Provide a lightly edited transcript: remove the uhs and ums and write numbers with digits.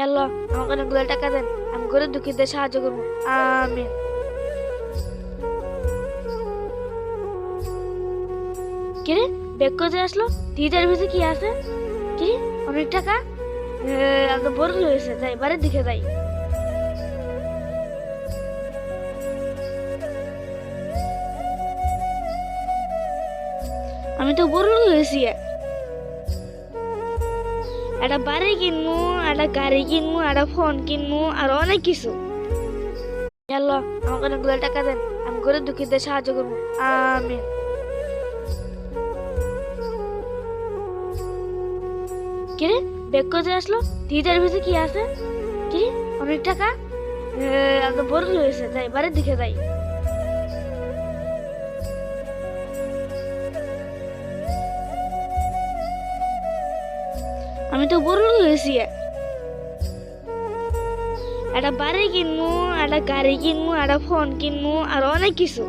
আল্লাহ আমাকে অনেকগুলো টাকা দেন, আমি গরিব দুঃখীদের সাহায্য করবো। আমিন। কিরে ব্যাগ কোথায় আসলো? থিয়েটার ভিতরে কি আছে? কিরে অনেক টাকা, এত বড় হয়েছে। যাই বাড়ির দিকে যাই। আমি তো বড় হয়েছি, একটা বাড়ি কিনবো, একটা গাড়ি কিনবো, একটা ফোন কিনবো, আর অনেক কিছু। আল্লাহ আমাকে অনেকগুলো টাকা দেন, আমি গরিব দুঃখীদের সাহায্য করবো। আমিন। কিরে ব্যাগ কোথায় আসলো? থিয়েটার ভিতরে কি আছে? কিরে অনেক টাকা, এত বড় হয়েছে। যাই বাড়ির দিকে যাই। আমি তো বড় হয়েছি, একটা বাড়ি কিনবো, একটা গাড়ি কিনবো, একটা ফোন কিনবো, আর অনেক কিছু।